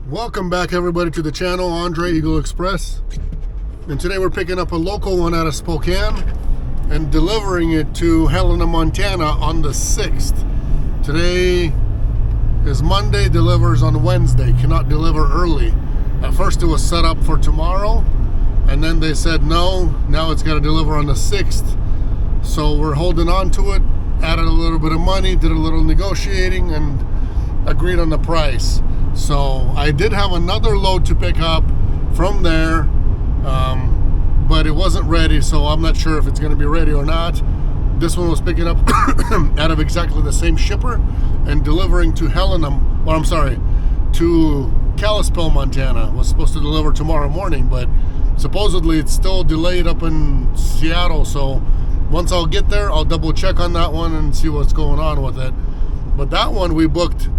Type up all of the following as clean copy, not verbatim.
Welcome back everybody to the channel, Andre Eagle Express. And today we're picking up a local one out of Spokane and delivering it to Helena, Montana on the 6th. Today is Monday, delivers on Wednesday, cannot deliver early. At first it was set up for tomorrow, and then they said no, now it's got to deliver on the 6th. So we're holding on to it, added a little bit of money, did a little negotiating, and agreed on the price. So I did have another load to pick up from there, but it wasn't ready, so I'm not sure if it's going to be ready or not. This one was picking up out of exactly the same shipper and delivering to to Kalispell, Montana. Was supposed to deliver tomorrow morning, but supposedly it's still delayed up in Seattle. So once I'll get there, I'll double check on that one and see what's going on with it. But that one we booked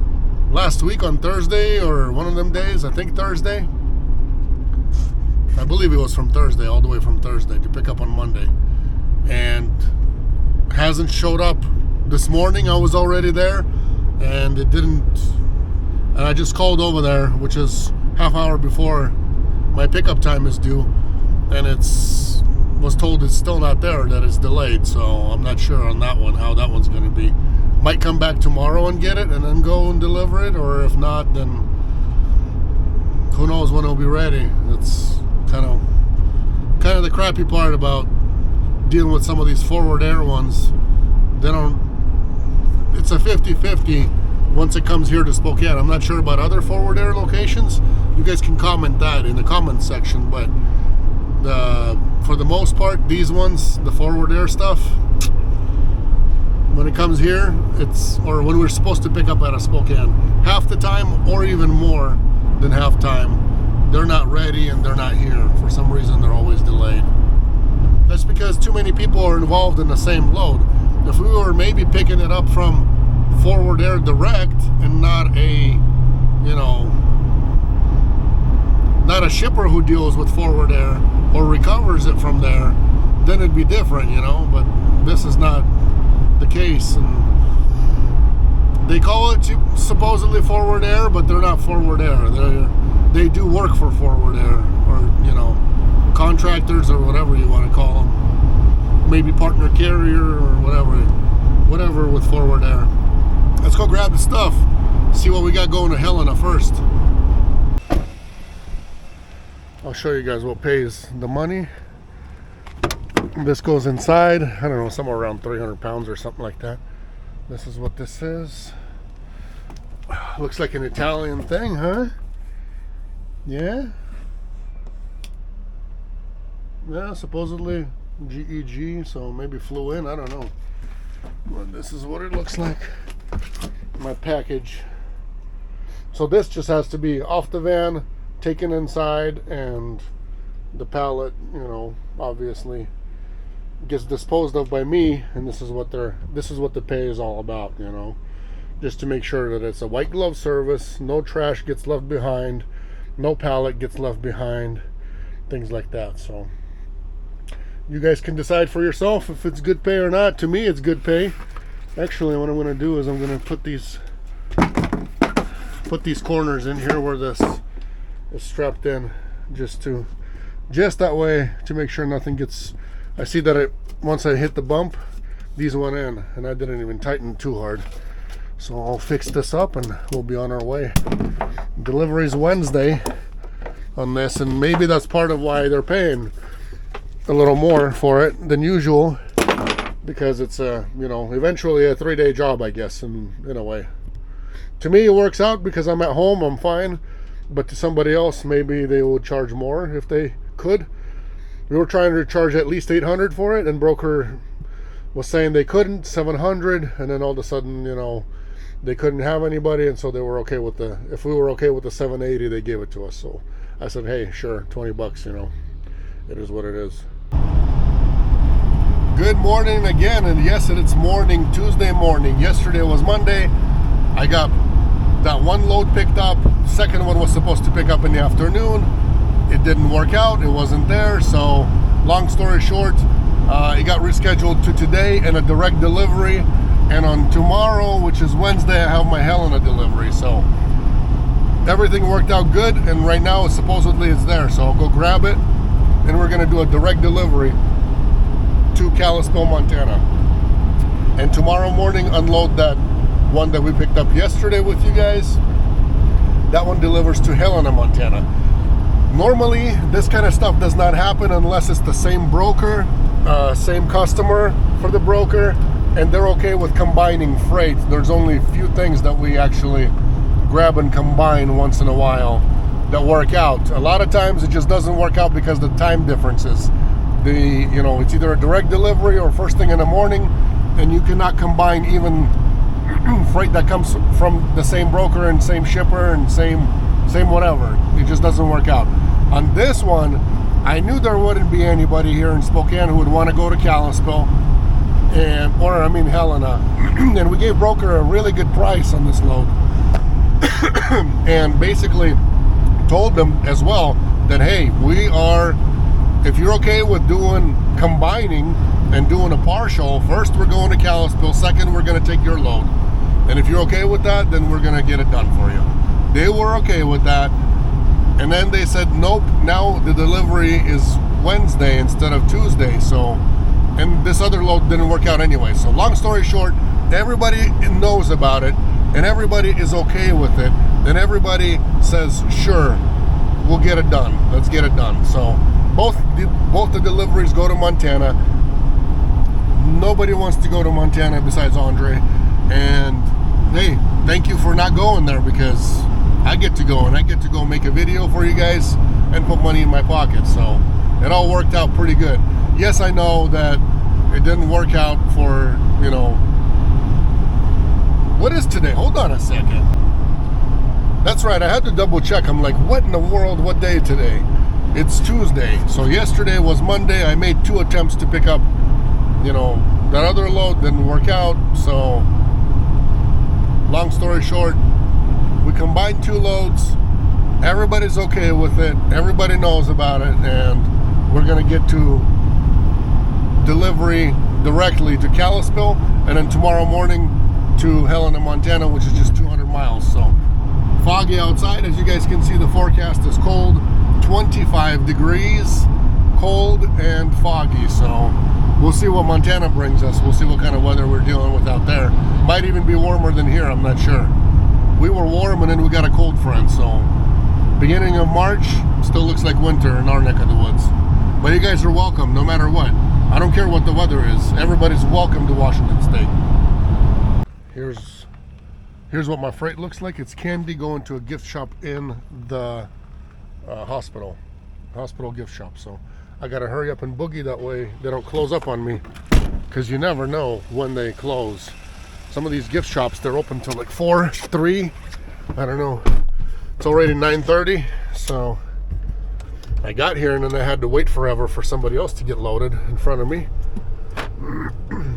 last week on Thursday, or one of them days, I think Thursday. I believe it was from Thursday, all the way from Thursday to pick up on Monday. And hasn't showed up this morning. I was already there and it didn't, and I just called over there, which is half hour before my pickup time is due, and was told it's still not there, that it's delayed. So I'm not sure on that one, how that one's going to be. Might come back tomorrow and get it and then go and deliver it, or if not, then who knows when it'll be ready. That's kind of the crappy part about dealing with some of these forward air ones. It's a 50-50 once it comes here to Spokane. I'm not sure about other forward air locations. You guys can comment that in the comment section, but for the most part, these ones, the forward air stuff, when it comes here, or when we're supposed to pick up out of Spokane, half the time or even more than half time, they're not ready and they're not here. For some reason, they're always delayed. That's because too many people are involved in the same load. If we were maybe picking it up from Forward Air Direct and not not a shipper who deals with Forward Air or recovers it from there, then it'd be different, but this is not the case. And they call it supposedly Forward Air, but they're not Forward Air. They do work for Forward Air, or contractors, or whatever you want to call them, maybe partner carrier or whatever with Forward Air. Let's go grab the stuff, see what we got going to Helena first. I'll show you guys what pays the money. This goes inside, I don't know, somewhere around 300 pounds or something like that. This is what this is. Looks like an Italian thing, huh? Yeah, supposedly GEG, so maybe flew in, I don't know. But this is what it looks like, my package. So this just has to be off the van, taken inside, and the pallet, obviously gets disposed of by me, and this is what the pay is all about, just to make sure that it's a white glove service, no trash gets left behind, no pallet gets left behind, things like that. So you guys can decide for yourself if it's good pay or not. To me, it's good pay. Actually, what I'm going to do is I'm going to put these corners in here where this is strapped in, just that way, to make sure nothing gets. I see that once I hit the bump, these went in, and I didn't even tighten too hard. So I'll fix this up and we'll be on our way. Delivery's Wednesday on this, and maybe that's part of why they're paying a little more for it than usual, because it's eventually a 3-day job, I guess, in a way. To me, it works out because I'm at home, I'm fine, but to somebody else, maybe they would charge more if they could. We were trying to charge at least $800 for it, and broker was saying they couldn't, $700, and then all of a sudden, they couldn't have anybody, and so they were okay with if we were okay with the $780, they gave it to us. So I said, hey, sure, $20, it is what it is. Good morning again, and yes, it's morning, Tuesday morning. Yesterday was Monday. I got that one load picked up. Second one was supposed to pick up in the afternoon. It didn't work out, it wasn't there. So long story short, it got rescheduled to today and a direct delivery, and on tomorrow, which is Wednesday, I have my Helena delivery. So everything worked out good, and right now supposedly it's there. So I'll go grab it, and we're gonna do a direct delivery to Kalispell, Montana. And tomorrow morning unload that one that we picked up yesterday with you guys. That one delivers to Helena, Montana. Normally this kind of stuff does not happen unless it's the same broker, same customer for the broker, and they're okay with combining freight. There's only a few things that we actually grab and combine once in a while that work out. A lot of times it just doesn't work out because the time differences. It's either a direct delivery or first thing in the morning, and you cannot combine even freight that comes from the same broker and same shipper and same whatever. It just doesn't work out. On this one, I knew there wouldn't be anybody here in Spokane who would want to go to Kalispell or Helena. And we gave broker a really good price on this load. And basically told them as well that, hey, if you're okay with combining and doing a partial, first we're going to Kalispell, second we're going to take your load. And if you're okay with that, then we're going to get it done for you. They were okay with that. And then they said, nope, now the delivery is Wednesday instead of Tuesday. And this other load didn't work out anyway. So long story short, everybody knows about it and everybody is okay with it. And everybody says, sure, we'll get it done. Let's get it done. So both the deliveries go to Montana. Nobody wants to go to Montana besides Andre. And hey, thank you for not going there, because I get to go, and I get to go make a video for you guys and put money in my pocket. So it all worked out pretty good. Yes, I know that it didn't work out for, what is today? Hold on a second. That's right, I had to double check. I'm like, what in the world, what day today? It's Tuesday. So yesterday was Monday. I made 2 attempts to pick up, that other load didn't work out. So long story short, we combined 2 loads. Everybody's okay with it. Everybody knows about it. And we're going to get to delivery directly to Kalispell, and then tomorrow morning to Helena, Montana, which is just 200 miles. So foggy outside. As you guys can see, the forecast is cold, 25 degrees, cold and foggy. So we'll see what Montana brings us. We'll see what kind of weather we're dealing with out there. Might even be warmer than here, I'm not sure. We were warm and then we got a cold front. So beginning of March, still looks like winter in our neck of the woods. But you guys are welcome no matter what. I don't care what the weather is. Everybody's welcome to Washington State. Here's what my freight looks like. It's candy going to a gift shop in the hospital gift shop. So I gotta hurry up and boogie, that way they don't close up on me, because you never know when they close. Some of these gift shops, they're open till like 4, 3, I don't know. It's already 9:30, so I got here and then I had to wait forever for somebody else to get loaded in front of me.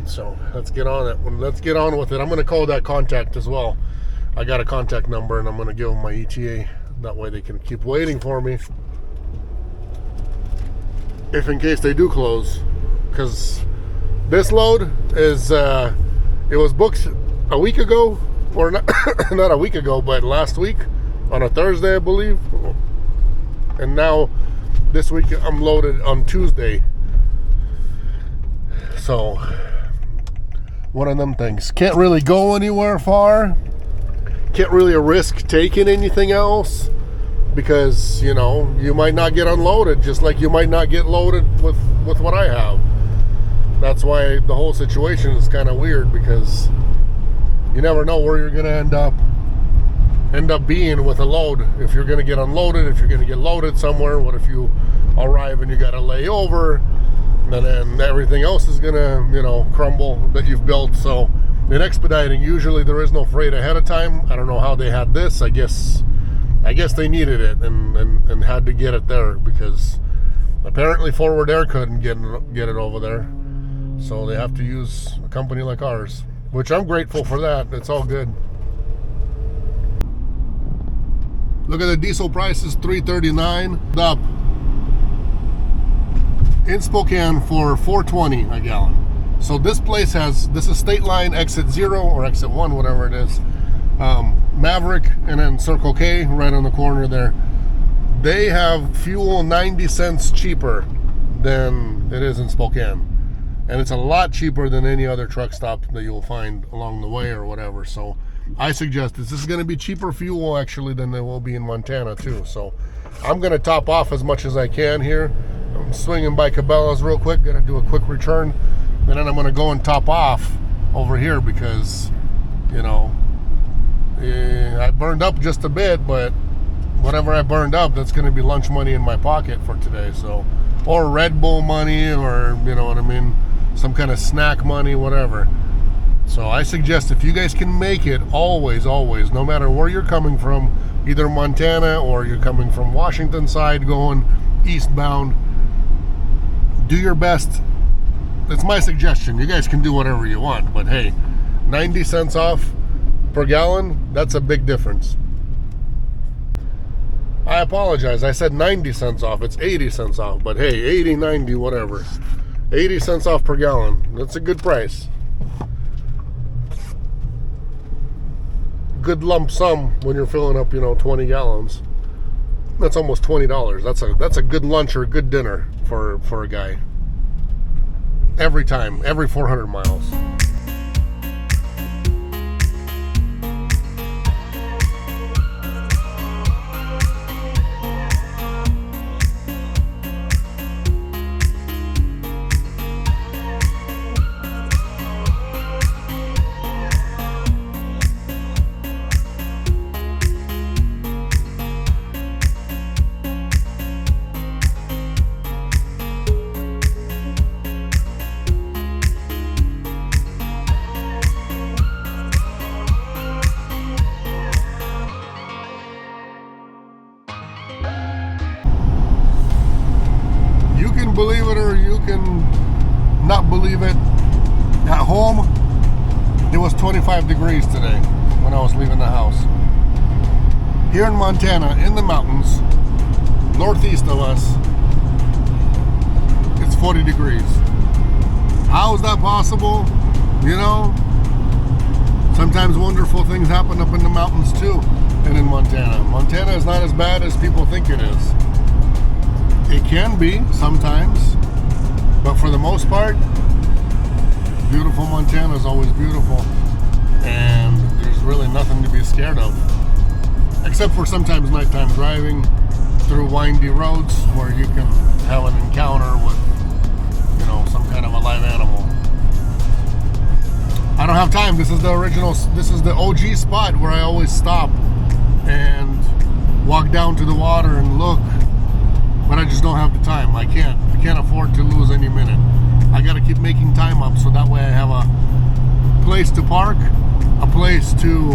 So let's get on it. Let's get on with it. I'm going to call that contact as well. I got a contact number and I'm going to give them my ETA. That way they can keep waiting for me, if in case they do close. Because this load is, it was booked a week ago, or not, not a week ago, but last week on a Thursday, I believe. And now this week I'm loaded on Tuesday. So one of them things. Can't really go anywhere far. Can't really risk taking anything else, because you might not get unloaded, just like you might not get loaded with what I have. That's why the whole situation is kind of weird, because you never know where you're going to end up being with a load. If you're going to get unloaded, if you're going to get loaded somewhere, what if you arrive and you got to lay over, and then everything else is going to crumble that you've built. So in expediting, usually there is no freight ahead of time. I don't know how they had this. I guess they needed it and had to get it there, because apparently Forward Air couldn't get it over there, so they have to use a company like ours, which I'm grateful for that. It's all good. Look at the diesel prices, $3.39 up in Spokane for $4.20 a gallon. So this place this is State Line exit 0 or exit 1, whatever it is. Maverick and then Circle K right on the corner there. They have fuel 90 cents cheaper than it is in Spokane. And it's a lot cheaper than any other truck stop that you'll find along the way or whatever. So I suggest this is going to be cheaper fuel actually than there will be in Montana too. So I'm going to top off as much as I can here. I'm swinging by Cabela's real quick. Going to do a quick return. And then I'm going to go and top off over here because, you know, I burned up just a bit, but whatever I burned up, that's going to be lunch money in my pocket for today. So, or Red Bull money, or you know what I mean, some kind of snack money, whatever. So I suggest if you guys can make it, always, no matter where you're coming from, either Montana or you're coming from Washington side going eastbound, do your best. That's my suggestion. You guys can do whatever you want, but hey, 90 cents off per gallon, that's a big difference. I apologize. I said 90 cents off. It's 80 cents off. But hey, 80, 90, whatever. 80 cents off per gallon. That's a good price. Good lump sum when you're filling up, you know, 20 gallons. That's almost $20. That's a good lunch or a good dinner for a guy. Every time, every 400 miles. Believe it or you can not believe it, at home it was 25 degrees today when I was leaving the house. Here in Montana, in the mountains northeast of us, it's 40 degrees. How is that possible? You know, sometimes wonderful things happen up in the mountains too, and in Montana. Montana is not as bad as people think it is. It can be sometimes, but for the most part, beautiful Montana is always beautiful, and there's really nothing to be scared of, except for sometimes nighttime driving through windy roads where you can have an encounter with, you know, some kind of a live animal. I don't have time. This is the OG spot where I always stop and walk down to the water and look. But I just don't have the time. I can't afford to lose any minute. I got to keep making time up so that way I have a place to park, a place to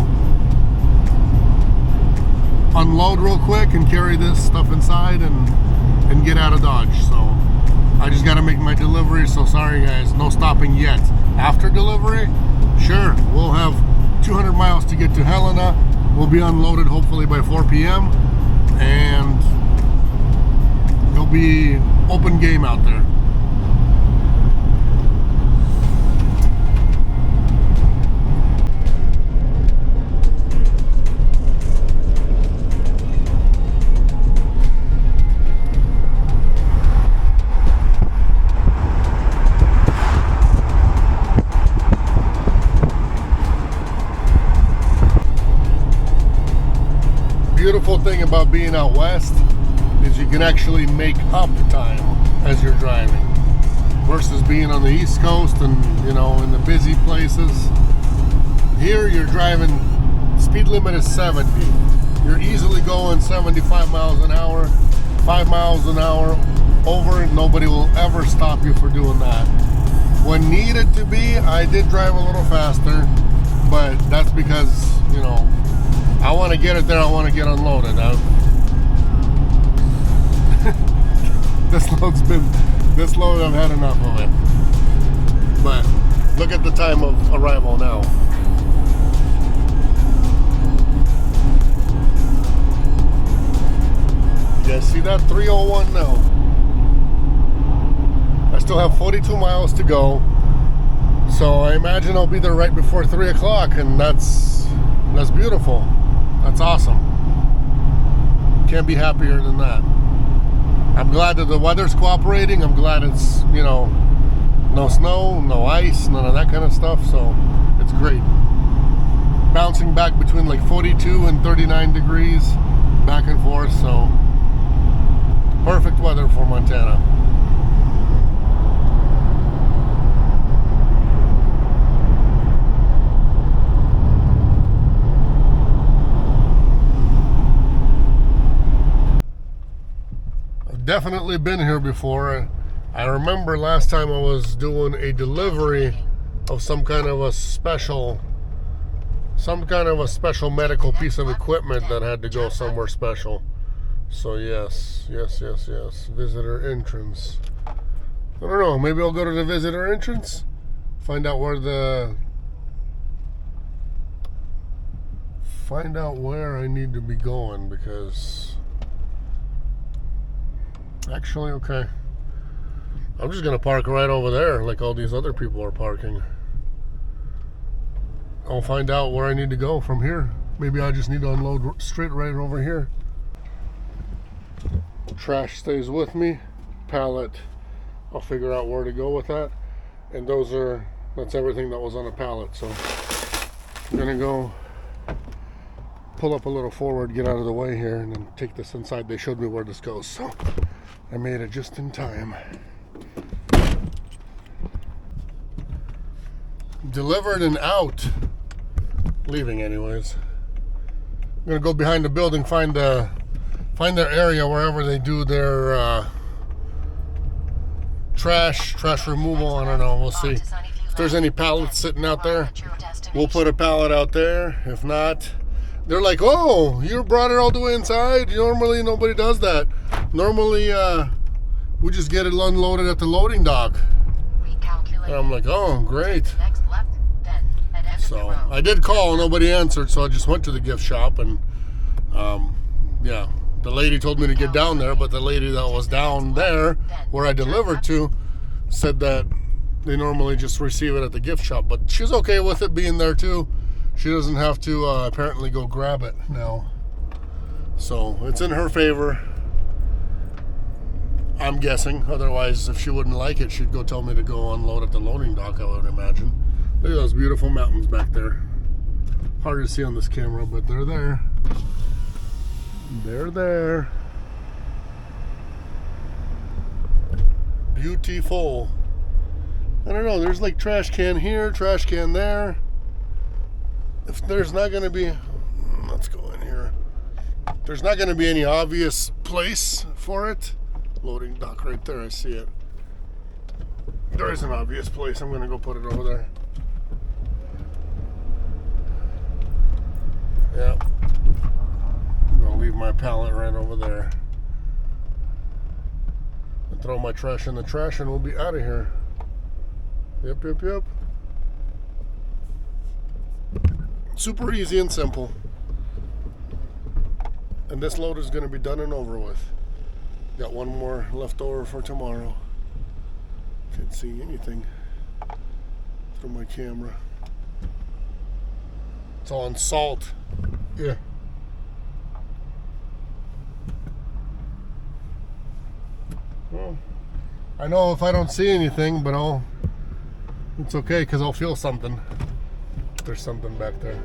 unload real quick and carry this stuff inside and get out of Dodge. So I just got to make my delivery. So sorry guys, no stopping yet. After delivery, sure, we'll have 200 miles to get to Helena. We'll be unloaded hopefully by 4 p.m. and it'll be open game out there. Beautiful thing about being out west is you can actually make up time as you're driving versus being on the East Coast and, you know, in the busy places. Here you're driving, speed limit is 70. You're easily going 75 miles an hour, 5 miles an hour over. Nobody will ever stop you for doing that. When needed to be, I did drive a little faster, but that's because, you know, I want to get it there, I want to get unloaded. This load I've had enough of it. But look at the time of arrival now. You guys see that? 3:01 now. I still have 42 miles to go. So I imagine I'll be there right before 3 o'clock, and that's beautiful. That's awesome. Can't be happier than that. I'm glad that the weather's cooperating. I'm glad it's, you know, no snow, no ice, none of that kind of stuff. So it's great. Bouncing back between like 42 and 39 degrees, back and forth. So perfect weather for Montana. Definitely been here before. I remember last time I was doing a delivery of some kind of a special medical piece of equipment that had to go somewhere special. So yes. Visitor entrance. I don't know, maybe I'll go to the visitor entrance, find out where I need to be going, because actually, okay, I'm just gonna park right over there like all these other people are parking. I'll find out where I need to go from here. Maybe I just need to unload straight right over here. Trash stays with me. Pallet, I'll figure out where to go with that. And that's everything that was on the pallet. So I'm gonna go pull up a little forward, get out of the way here, and then take this inside. They showed me where this goes, so I made it just in time. Delivered and out. Leaving anyways. I'm gonna go behind the building, find their area wherever they do their trash removal. I don't know, we'll see. If there's any pallets sitting out there, we'll put a pallet out there. If not, they're like, oh, you brought it all the way inside? Normally nobody does that. Normally we just get it unloaded at the loading dock. And I'm like, oh, great. So I did call, nobody answered, so I just went to the gift shop, and yeah, the lady told me to get down there, but the lady that was down there where I delivered to said that they normally just receive it at the gift shop, but she's okay with it being there too. She doesn't have to apparently go grab it now, so it's in her favor, I'm guessing. Otherwise, if she wouldn't like it, she'd go tell me to go unload at the loading dock, I would imagine. Look at those beautiful mountains back there. Hard to see on this camera, but they're there. They're there. Beautiful. I don't know, there's like trash can here, trash can there. If there's not going to be, let's go in here. There's not going to be any obvious place for it. Loading dock right there, I see it. There is an obvious place. I'm going to go put it over there. Yeah. I'm going to leave my pallet right over there. And throw my trash in the trash and we'll be out of here. Yep. Super easy and simple. And this load is going to be done and over with. Got one more left over for tomorrow. Can't see anything through my camera. It's all on salt. Yeah. Well, I know if I don't see anything, but it's okay because I'll feel something. There's something back there.